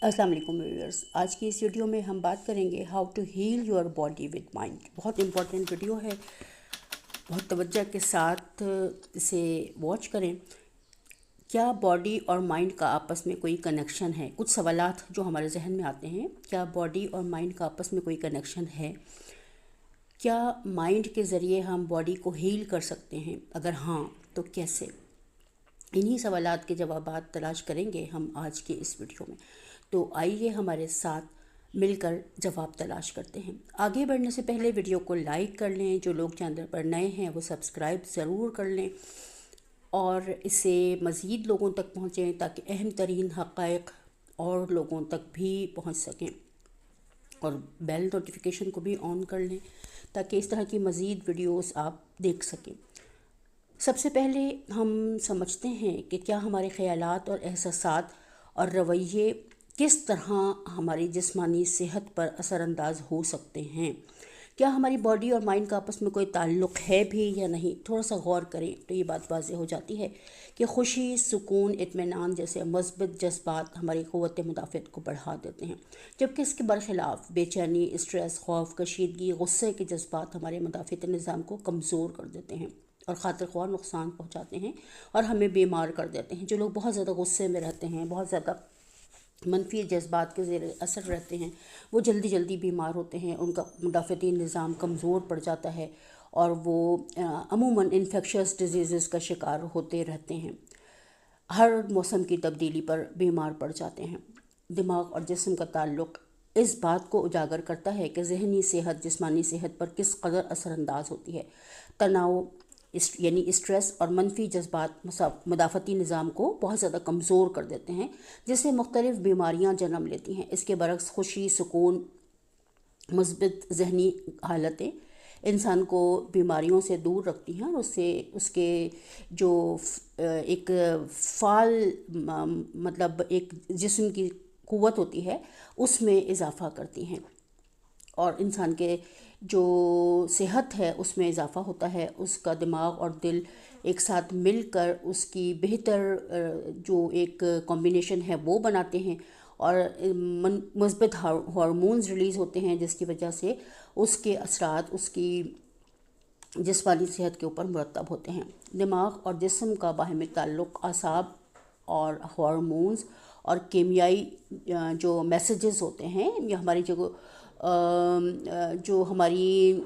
السلام علیکم ویورز، آج کی اس ویڈیو میں ہم بات کریں گے how to heal your body with mind. بہت امپورٹنٹ ویڈیو ہے، بہت توجہ کے ساتھ اسے واچ کریں۔ کیا باڈی اور مائنڈ کا آپس میں کوئی کنیکشن ہے؟ کچھ سوالات جو ہمارے ذہن میں آتے ہیں، کیا باڈی اور مائنڈ کا آپس میں کوئی کنیکشن ہے؟ کیا مائنڈ کے ذریعے ہم باڈی کو ہیل کر سکتے ہیں؟ اگر ہاں تو کیسے؟ انہی سوالات کے جوابات تلاش کریں گے ہم آج کے اس ویڈیو میں۔ تو آئیے ہمارے ساتھ مل کر جواب تلاش کرتے ہیں۔ آگے بڑھنے سے پہلے ویڈیو کو لائک کر لیں، جو لوگ چینل پر نئے ہیں وہ سبسکرائب ضرور کر لیں اور اسے مزید لوگوں تک پہنچیں تاکہ اہم ترین حقائق اور لوگوں تک بھی پہنچ سکیں، اور بیل نوٹیفیکیشن کو بھی آن کر لیں تاکہ اس طرح کی مزید ویڈیوز آپ دیکھ سکیں۔ سب سے پہلے ہم سمجھتے ہیں کہ کیا ہمارے خیالات اور احساسات اور رویے کس طرح ہماری جسمانی صحت پر اثر انداز ہو سکتے ہیں۔ کیا ہماری باڈی اور مائنڈ کا آپس میں کوئی تعلق ہے بھی یا نہیں؟ تھوڑا سا غور کریں تو یہ بات واضح ہو جاتی ہے کہ خوشی، سکون، اطمینان جیسے مثبت جذبات ہماری قوت مدافعت کو بڑھا دیتے ہیں، جبکہ اس کے برخلاف بے چینی، اسٹریس، خوف، کشیدگی، غصے کے جذبات ہمارے مدافعتی نظام کو کمزور کر دیتے ہیں اور خاطر خواہ نقصان پہنچاتے ہیں اور ہمیں بیمار کر دیتے ہیں۔ جو لوگ بہت زیادہ غصے میں رہتے ہیں، بہت زیادہ منفی جذبات کے زیر اثر رہتے ہیں، وہ جلدی جلدی بیمار ہوتے ہیں، ان کا مدافعتی نظام کمزور پڑ جاتا ہے اور وہ عموماً انفیکشس ڈیزیزز کا شکار ہوتے رہتے ہیں، ہر موسم کی تبدیلی پر بیمار پڑ جاتے ہیں۔ دماغ اور جسم کا تعلق اس بات کو اجاگر کرتا ہے کہ ذہنی صحت جسمانی صحت پر کس قدر اثر انداز ہوتی ہے۔ تناؤ یعنی اسٹریس اور منفی جذبات مدافعتی نظام کو بہت زیادہ کمزور کر دیتے ہیں، جس سے مختلف بیماریاں جنم لیتی ہیں۔ اس کے برعکس خوشی، سکون، مثبت ذہنی حالتیں انسان کو بیماریوں سے دور رکھتی ہیں اور اس کے جو ایک فعال مطلب ایک جسم کی قوت ہوتی ہے اس میں اضافہ کرتی ہیں، اور انسان کے جو صحت ہے اس میں اضافہ ہوتا ہے۔ اس کا دماغ اور دل ایک ساتھ مل کر اس کی بہتر جو ایک کمبینیشن ہے وہ بناتے ہیں، اور مثبت ہارمونز ریلیز ہوتے ہیں، جس کی وجہ سے اس کے اثرات اس کی جسمانی صحت کے اوپر مرتب ہوتے ہیں۔ دماغ اور جسم کا باہمی تعلق اعصاب اور ہارمونز اور کیمیائی جو میسیجز ہوتے ہیں، یہ ہماری جو ہماری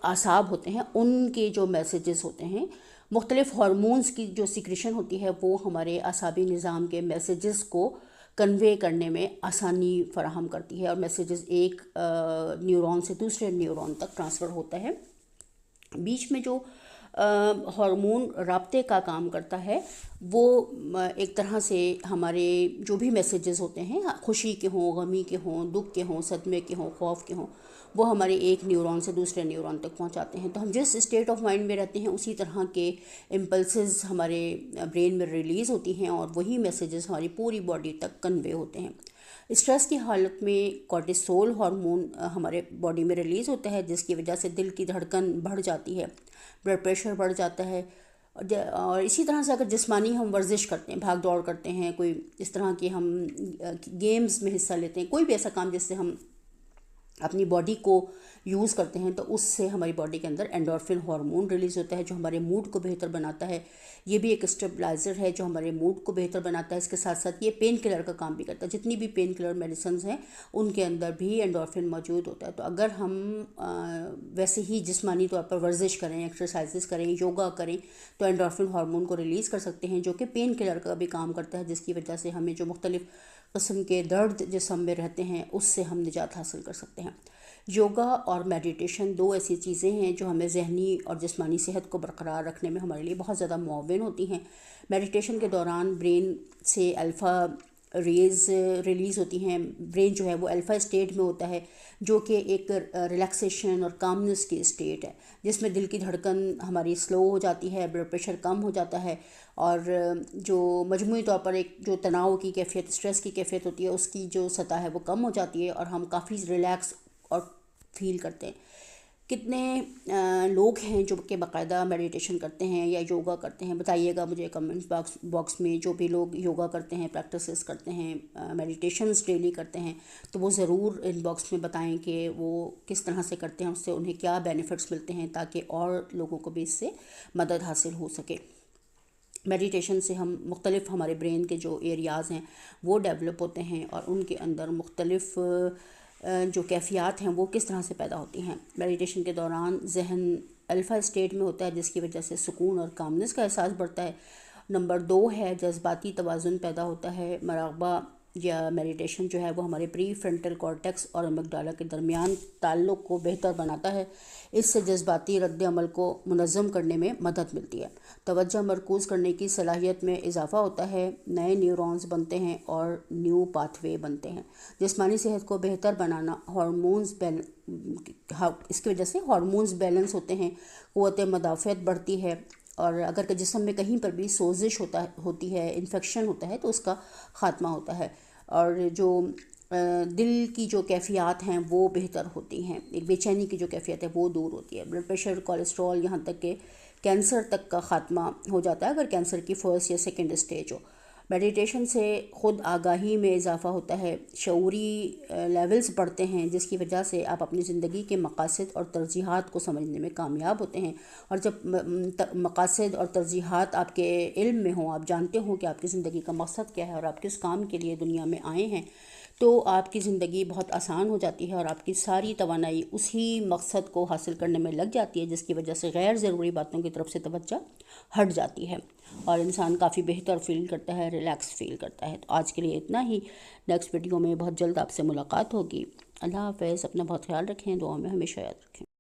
اعصاب ہوتے ہیں ان کے جو میسیجز ہوتے ہیں، مختلف ہارمونز کی جو سیکریشن ہوتی ہے وہ ہمارے اعصابی نظام کے میسیجز کو کنوے کرنے میں آسانی فراہم کرتی ہے، اور میسیجز ایک نیورون سے دوسرے نیورون تک ٹرانسفر ہوتا ہے۔ بیچ میں جو ہارمون رابطے کا کام کرتا ہے وہ ایک طرح سے ہمارے جو بھی میسیجز ہوتے ہیں، خوشی کے ہوں، غمی کے ہوں، دکھ کے ہوں، صدمے کے ہوں، خوف کے ہوں، وہ ہمارے ایک نیورون سے دوسرے نیورون تک پہنچاتے ہیں۔ تو ہم جس اسٹیٹ آف مائنڈ میں رہتے ہیں اسی طرح کے امپلسز ہمارے برین میں ریلیز ہوتی ہیں، اور وہی میسیجز ہماری پوری باڈی تک کنوے ہوتے ہیں۔ اسٹریس کی حالت میں کورٹیسول ہارمون ہمارے باڈی میں ریلیز ہوتا ہے، جس کی وجہ سے دل کی دھڑکن بڑھ جاتی ہے، بلڈ پریشر بڑھ جاتا ہے، اور اسی طرح سے اگر جسمانی ہم ورزش کرتے ہیں، بھاگ دوڑ کرتے ہیں، کوئی اس طرح کے ہم گیمز میں حصہ لیتے ہیں، کوئی بھی ایسا کام جس سے ہم اپنی باڈی کو یوز کرتے ہیں، تو اس سے ہماری باڈی کے اندر اینڈورفن ہارمون ریلیز ہوتا ہے جو ہمارے موڈ کو بہتر بناتا ہے۔ یہ بھی ایک اسٹیبلائزر ہے جو ہمارے موڈ کو بہتر بناتا ہے۔ اس کے ساتھ ساتھ یہ پین کلر کا کام بھی کرتا ہے، جتنی بھی پین کلر میڈیسنز ہیں ان کے اندر بھی اینڈورفن موجود ہوتا ہے۔ تو اگر ہم ویسے ہی جسمانی طور پر ورزش کریں، ایکسرسائزز کریں، یوگا کریں، تو اینڈورفن ہارمون کو ریلیز کر سکتے ہیں، جو کہ پین کلر کا بھی کام کرتا ہے، جس کی وجہ سے ہمیں جو مختلف قسم کے درد جسم میں رہتے ہیں اس سے ہم نجات حاصل کر سکتے ہیں۔ یوگا اور میڈیٹیشن دو ایسی چیزیں ہیں جو ہمیں ذہنی اور جسمانی صحت کو برقرار رکھنے میں ہمارے لیے بہت زیادہ معاون ہوتی ہیں۔ میڈیٹیشن کے دوران برین سے الفا ریز ریلیز ہوتی ہیں، برین جو ہے وہ الفا اسٹیٹ میں ہوتا ہے، جو کہ ایک ریلیکسیشن اور کامنس کی اسٹیٹ ہے، جس میں دل کی دھڑکن ہماری سلو ہو جاتی ہے، بلڈ پریشر کم ہو جاتا ہے، اور جو مجموعی طور پر ایک جو تناؤ کی کیفیت، اسٹریس کی کیفیت ہوتی ہے اس کی جو سطح ہے وہ کم ہو جاتی ہے، اور ہم کافی ریلیکس اور فیل کرتے ہیں۔ کتنے لوگ ہیں جو کہ باقاعدہ میڈیٹیشن کرتے ہیں یا یوگا کرتے ہیں؟ بتائیے گا مجھے کمنٹ باکس میں. جو بھی لوگ یوگا کرتے ہیں، پریکٹسز کرتے ہیں، میڈیٹیشنز ڈیلی کرتے ہیں، تو وہ ضرور ان باکس میں بتائیں کہ وہ کس طرح سے کرتے ہیں، اس سے انہیں کیا بینیفٹس ملتے ہیں، تاکہ اور لوگوں کو بھی اس سے مدد حاصل ہو سکے. میڈیٹیشن سے ہم مختلف ہمارے برین کے جو ایریاز ہیں وہ ڈیولپ ہوتے ہیں، اور ان کے اندر مختلف جو کیفیات ہیں وہ کس طرح سے پیدا ہوتی ہیں. میڈیٹیشن کے دوران ذہن الفا اسٹیٹ میں ہوتا ہے، جس کی وجہ سے سکون اور کامنس کا احساس بڑھتا ہے. نمبر 2 ہے جذباتی توازن پیدا ہوتا ہے. مراقبہ یا میڈیٹیشن جو ہے وہ ہمارے پری فرنٹل کارٹیکس اور امگڈالا کے درمیان تعلق کو بہتر بناتا ہے. اس سے جذباتی رد عمل کو منظم کرنے میں مدد ملتی ہے. توجہ مرکوز کرنے کی صلاحیت میں اضافہ ہوتا ہے. نئے نیورونز بنتے ہیں اور نیو پاتھ وے بنتے ہیں. جسمانی صحت کو بہتر بنانا، اس کی وجہ سے ہارمونز بیلنس ہوتے ہیں، قوت مدافعت بڑھتی ہے، اور اگر کہ جسم میں کہیں پر بھی سوزش ہوتی ہے، انفیکشن ہوتا ہے، تو اس کا خاتمہ ہوتا ہے. اور جو دل کی جو کیفیات ہیں وہ بہتر ہوتی ہیں. ایک بے چینی کی جو کیفیت ہے وہ دور ہوتی ہے. بلڈ پریشر، کولیسٹرول، یہاں تک کہ کینسر تک کا خاتمہ ہو جاتا ہے اگر کینسر کی فرسٹ یا سیکنڈ اسٹیج ہو. میڈیٹیشن سے خود آگاہی میں اضافہ ہوتا ہے، شعوری لیولز بڑھتے ہیں، جس کی وجہ سے آپ اپنی زندگی کے مقاصد اور ترجیحات کو سمجھنے میں کامیاب ہوتے ہیں. اور جب مقاصد اور ترجیحات آپ کے علم میں ہوں، آپ جانتے ہوں کہ آپ کی زندگی کا مقصد کیا ہے اور آپ کس کام کے لیے دنیا میں آئے ہیں، تو آپ کی زندگی بہت آسان ہو جاتی ہے، اور آپ کی ساری توانائی اسی مقصد کو حاصل کرنے میں لگ جاتی ہے، جس کی وجہ سے غیر ضروری باتوں کی طرف سے توجہ ہٹ جاتی ہے، اور انسان کافی بہتر فیل کرتا ہے، ریلیکس فیل کرتا ہے. تو آج کے لیے اتنا ہی. نیکسٹ ویڈیو میں بہت جلد آپ سے ملاقات ہوگی. اللہ حافظ. اپنا بہت خیال رکھیں، دعاؤں میں ہمیشہ یاد رکھیں.